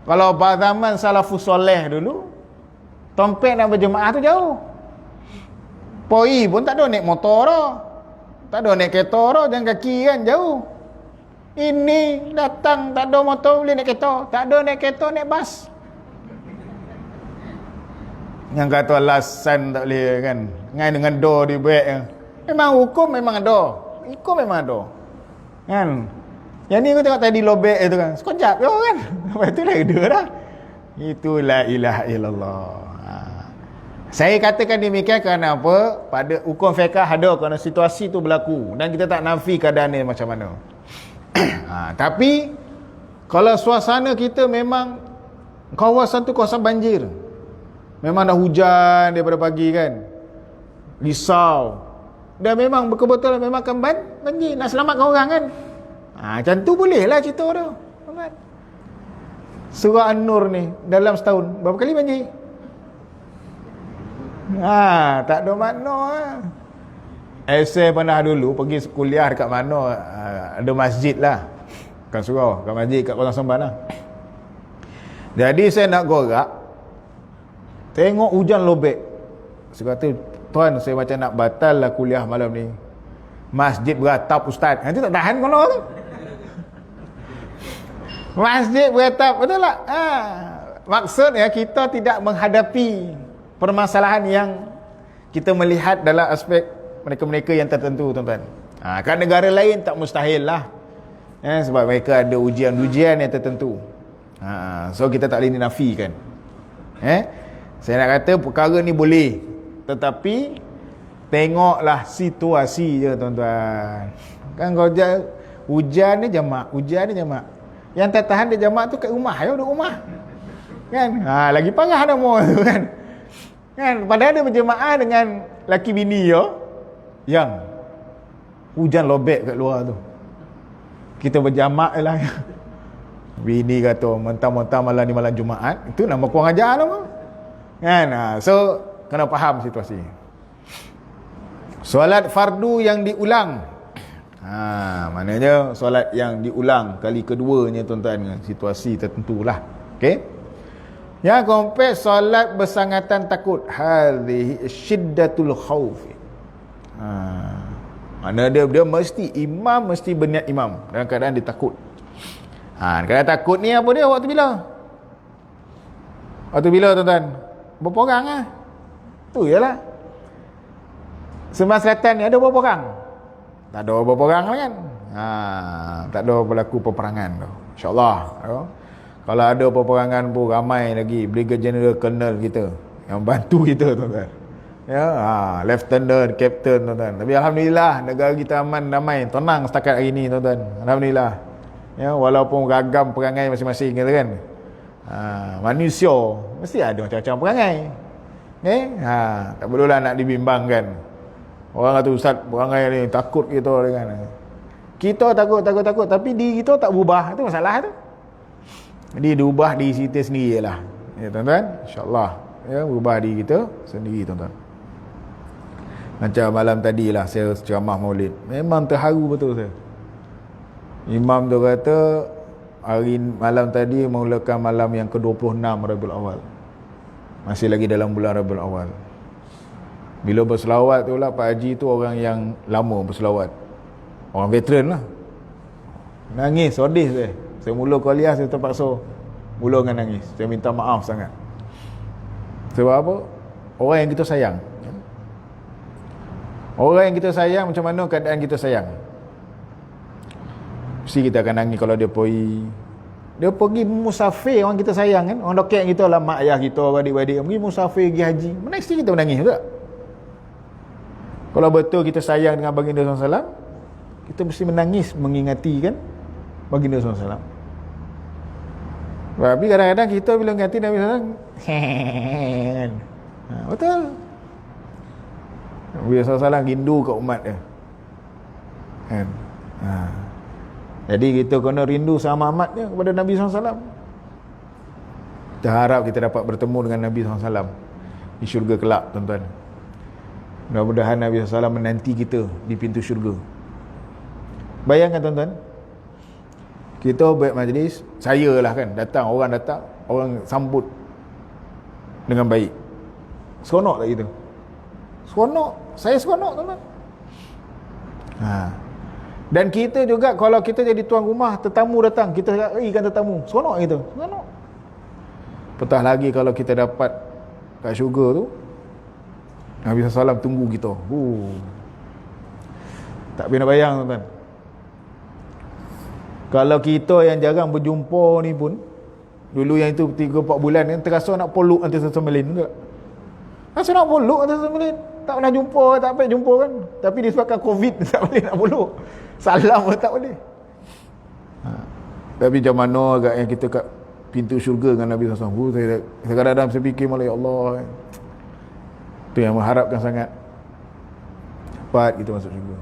kalau zaman salafus soleh dulu, tompek nak berjemaah tu jauh. Poi pun tak ada naik motor dah. Tak ada naik kereta dah, jalan kaki kan jauh. Ini datang tak ada motor boleh naik kereta, tak ada naik kereta naik bas. Yang kata alasan tak boleh kan, ngai dengan do dibuat. Memang hukum memang ada. Hukum memang ada. Kan? Yang ni aku tengok tadi lobek itu kan. Sekejap je kan. Lepas tu dah ada dah. Itulah ilaha illallah. Saya katakan demikian kerana apa? Pada hukum fiqh ada kerana situasi tu berlaku. Dan kita tak nafi keadaan ni macam mana. Tapi kalau suasana kita memang kawasan tu kawasan banjir. Memang dah hujan daripada pagi kan. Risau. Dan memang betul-betul memang akan banjir. Nak selamatkan orang kan. Macam tu boleh lah cerita tu. Surau An-Nur ni dalam setahun berapa kali banjir? Tak ada makna. Saya pernah dulu pergi kuliah dekat mana, ada masjid lah. Bukan surau, kat masjid kat Kota Semban lah. Jadi saya nak gorak, tengok hujan lobek. Saya kata, tuan, saya macam nak batal lah kuliah malam ni. Masjid beratap ustaz. Nanti tak tahan kalau tu. Masjid beratap, betul tak? Maksudnya kita tidak menghadapi permasalahan yang kita melihat dalam aspek mereka-mereka yang tertentu, tuan-tuan. Kan negara lain tak mustahil lah. Sebab mereka ada ujian-ujian yang tertentu. So kita tak boleh dinafikan. Saya nak kata perkara ni boleh, tetapi tengoklah situasi je, tuan-tuan. Kan kalau hujan ni jamak, yang tak tahan dia jamak tu kat rumah, duduk rumah. Kan? Lagi parah dah mau tu kan. Kan? Padahal dia berjemaah dengan laki bini yang hujan lobek kat luar tu. Kita berjamak lah. Bini kata mentang-mentang malam ni malam Jumaat, itu nama kurang ajar lah. Kan? So kena faham situasi. Solat fardu yang diulang. Maknanya solat yang diulang kali keduanya, tuan-tuan, dengan situasi tertentu lah. Okey. Yang keempat, solat bersangatan takut. Hadhihi syiddatul khauf. Mana dia mesti imam, mesti berniat imam dalam keadaan dia takut. Keadaan takut ni apa dia? Waktu bila? Waktu bila, tuan-tuan? Berapa orang lah? Tu je lah. Sembang Selatan ni ada berapa orang? Tak ada berapa orang kan? Tak ada berlaku peperangan tu. InsyaAllah. Kalau ada peperangan pun ramai lagi Brigadier General Colonel kita yang bantu kita, tuan-tuan. Lieutenant, Captain, tuan-tuan. Tapi alhamdulillah negara kita aman, damai, tenang setakat hari ni, tuan-tuan. Alhamdulillah. Walaupun ragam perangai masing-masing, kata kan. Manusia mesti ada macam-macam perangai. Tak perlulah nak dibimbangkan. Orang kata, ustaz, perangai ni takut kita dengan. Kita takut, tapi diri kita tak berubah. Itu masalah tu. Jadi diubah diri kita sendiri lah. Ya, tuan-tuan, insya-Allah. Berubah diri kita sendiri, tuan-tuan. Macam malam tadi lah saya ceramah Maulid. Memang terharu betul saya. Imam tu kata hari malam tadi memulakan malam yang ke-26 Rabiul Awal. Masih lagi dalam bulan Rabiul Awal. Bila berselawat tu lah, Pak Haji tu orang yang lama berselawat. Orang veteran lah. Nangis, sedih saya. Saya mula kuliah, saya terpaksa mula dengan nangis. Saya minta maaf sangat. Sebab apa? Orang yang kita sayang. Orang yang kita sayang, macam mana keadaan kita sayang? Mesti kita akan nangis kalau dia pergi musafir orang kita sayang kan. Orang dokek kita lah, mak ayah kita, adik-adik pergi musafir, pergi haji. Mesti kita menangis tak? Kalau betul kita sayang dengan baginda SAW, kita mesti menangis mengingati kan baginda SAW. Tapi kadang-kadang kita bila mengingati Nabi SAW, betul. Nabi SAW rindu ke umat dia kan. Jadi kita kena rindu sama amat dia kepada Nabi SAW. Kita harap kita dapat bertemu dengan Nabi SAW di syurga kelak, tuan-tuan. Mudah-mudahan Nabi SAW menanti kita di pintu syurga. Bayangkan, tuan-tuan, kita buat majlis, saya lah kan, orang datang, orang sambut dengan baik. Seronok tak kita? Seronok. Saya seronok, tuan-tuan. Dan kita juga kalau kita jadi tuan rumah, tetamu datang, kita ikan tetamu. Seronok kita. Seronok. Petah lagi kalau kita dapat kat syurga tu, Nabi SAW tunggu kita. Tak boleh nak bayang, tuan-tuan. Kalau kita yang jarang berjumpa ni pun, dulu yang itu 3-4 bulan kan, terasa nak peluk antara sama lain tak? Rasa nak peluk antara sama lain. Tak pernah jumpa, tak apa jumpa kan. Tapi disebabkan COVID tak boleh nak peluk. Salam pun tak boleh. Tapi macam mana agaknya kita kat pintu syurga dengan Nabi SAW. Saya kadang-kadang saya fikir malah, ya Allah, itu yang mengharapkan sangat cepat kita masuk syurga.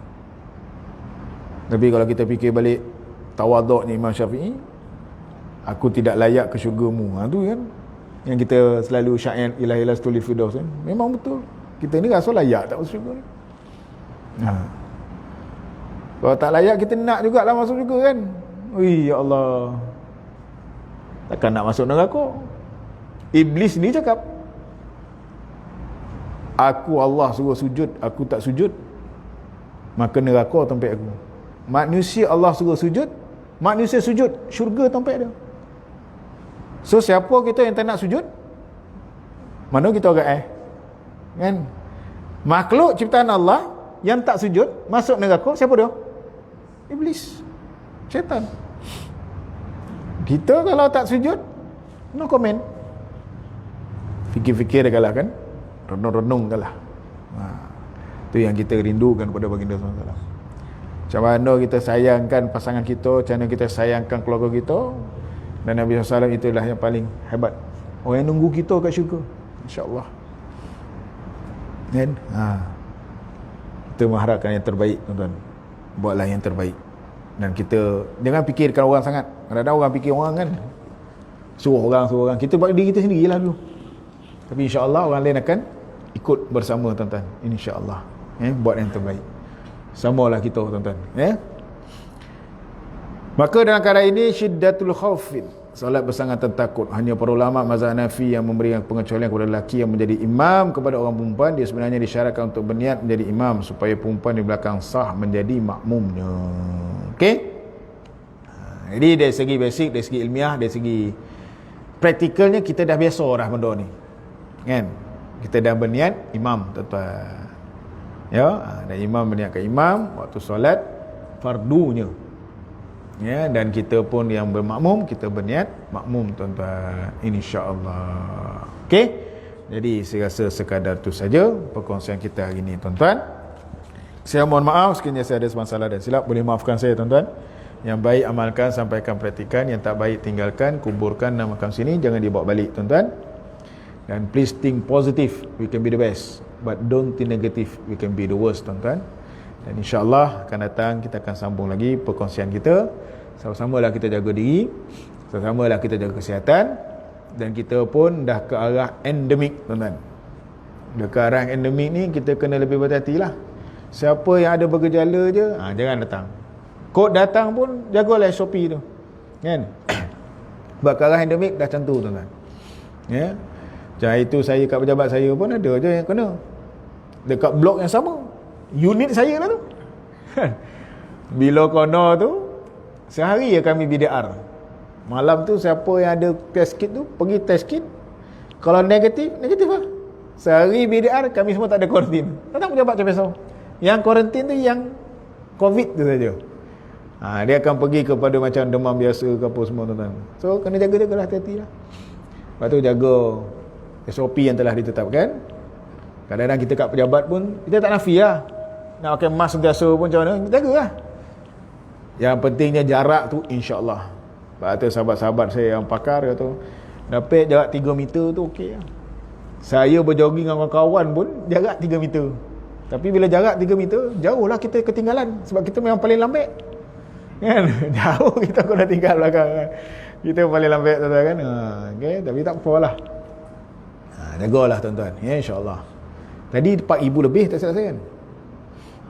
Tapi kalau kita fikir balik tawaduknya Imam Syafi'i, aku tidak layak ke syurgamu, tu kan yang kita selalu syair ilahi lastuli firdaus kan. Memang betul, kita ni rasa layak tak masuk syurga ni. Kalau tak layak, kita nak jugalah masuk syurga kan. Ya Allah, Takkan nak masuk neraka. Iblis ni cakap, aku Allah suruh sujud, aku tak sujud, maka neraka tempat aku. Manusia Allah suruh sujud, manusia sujud, syurga tempat dia. So siapa kita yang tak nak sujud? Mana kita orang kan? Makhluk ciptaan Allah yang tak sujud masuk neraka, siapa dia? Iblis, syaitan. Kita kalau tak sujud, no comment. Fikir-fikir dah kalah kan, renung-renung kalah. Itu yang kita rindukan pada baginda SAW. Macam mana kita sayangkan pasangan kita, macam mana kita sayangkan keluarga kita. Dan Nabi SAW itulah yang paling hebat, orang yang nunggu kita kat syurga, insyaAllah kan? Kita mengharapkan yang terbaik, tuan-tuan. Buatlah yang terbaik. Dan kita jangan fikirkan orang sangat. Kadang-kadang orang fikir orang kan, suruh orang. Kita buat diri kita sendirilah dulu. Tapi insya-Allah orang lain akan ikut bersama, tuan-tuan. Insya-Allah. Buat yang terbaik. Samalah kita, tuan-tuan. Maka dalam keadaan ini syiddatul khaufin, solat bersangatan takut. Hanya para ulama mazhab Hanafi yang memberikan pengecualian kepada lelaki yang menjadi imam kepada orang perempuan. Dia sebenarnya disyaratkan untuk berniat menjadi imam supaya perempuan di belakang sah menjadi makmumnya. Okey? Jadi dari segi basic, dari segi ilmiah, dari segi praktikalnya kita dah biasa dah benda ni. Kan? Kita dah berniat imam, tuan-tuan. Ya, dan imam berniatkan imam waktu solat fardunya. Ya, dan kita pun yang bermakmum, kita berniat makmum, tuan-tuan, insya-Allah. Okey? Jadi saya rasa sekadar itu saja perkongsian kita hari ini, tuan-tuan. Saya mohon maaf sekiranya saya ada masalah dan silap, boleh maafkan saya, tuan-tuan. Yang baik amalkan, sampaikan, praktikan. Yang tak baik tinggalkan, kuburkan dalam makam sini, jangan dibawa balik, tuan-tuan. Dan please think positive, we can be the best, but don't think negative, we can be the worst, tuan-tuan. Dan insya-Allah akan datang kita akan sambung lagi perkongsian kita. Sama-samalah kita jaga diri, sama-samalah kita jaga kesihatan, dan kita pun dah ke arah endemik, tuan-tuan. Dah ke arah endemik ni kita kena lebih berhati-hatilah. Siapa yang ada bergejala je, jangan datang. Kod datang pun jagalah SOP tu. Kan? Sebab ke arah endemik dah macam tu, tuan-tuan. Ya. Macam itu saya kat pejabat saya pun ada je yang kena. Dekat blok yang sama. Unit saya lah tu. Bila corona tu, sehari ya kami BDR. Malam tu siapa yang ada test kit tu pergi test kit. Kalau negatif lah. Sehari BDR, kami semua tak ada kuarantin. Tak pejabat macam biasa. Yang kuarantin tu yang COVID tu saja. Dia akan pergi kepada macam demam biasa ke apa semua, tuan-tuan. So kena jaga-jagalah, hati-hati lah. Lepas tu jaga SOP yang telah ditetapkan. Kadang-kadang kita kat pejabat pun kita tak nafi lah. Nak pakai mask sentiasa pun macam mana, jagalah. Yang pentingnya jarak tu, insya-Allah. Sebab tu sahabat-sahabat saya yang pakar kata, dapat jarak 3 meter tu okey lah. Saya berjogging dengan kawan pun jarak 3 meter. Tapi bila jarak 3 meter, jauh lah kita ketinggalan. Sebab kita memang paling lambat. Kan? Jauh kita kena tinggal belakang kan. Kita paling lambat, tuan-tuan kan. Okay? Tapi tak apalah. Jagalah, tuan-tuan. Ya, insya-Allah. Tadi 4,000 lebih tak salah saya kan.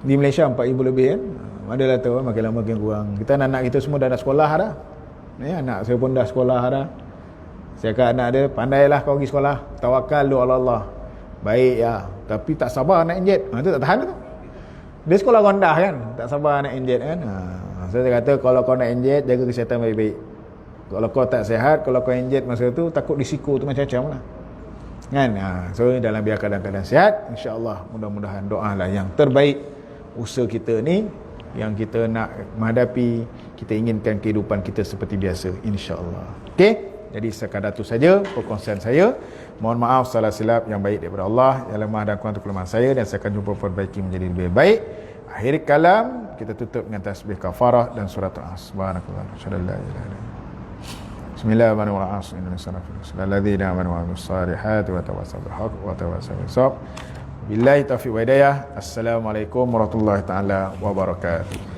Di Malaysia 4,000 lebih kan. Adalah tu, makin lama makin kurang. Kita anak kita semua dah sekolah dah. Ya, anak saya pun dah sekolah dah. Saya kata anak dia, pandailah kau pergi sekolah. Tawakal doa Allah. Baik ya. Tapi tak sabar nak injet. Itu tak tahan tu. Dia sekolah rendah kan. Tak sabar nak injet kan. Saya kata kalau kau nak injet, jaga kesihatan baik-baik. Kalau kau tak sihat, kalau kau injet masa tu, takut risiko tu macam-macam lah. Kan? So dalam biar keadaan sihat, insya-Allah mudah-mudahan doalah yang terbaik. Usaha kita ni yang kita nak menghadapi, kita inginkan kehidupan kita seperti biasa, insya-Allah. Okey? Jadi sekadar itu saja perkongsian saya. Mohon maaf salah silap, yang baik daripada Allah, yang lemah dan kurang kelemahan saya, dan saya akan jumpa perbaiki menjadi lebih baik. Akhir kalam kita tutup dengan tasbih kafarah dan surat As. Subhanakallah, syadallah ilaha illallah. Bismillahirrahmanirrahim. Innalladzina amanu wa amilus solihati wa tawassaw bil haqq wa tawassaw bis sabr. Billahi taufiq wa hidayah. Assalamualaikum warahmatullahi taala wabarakatuh.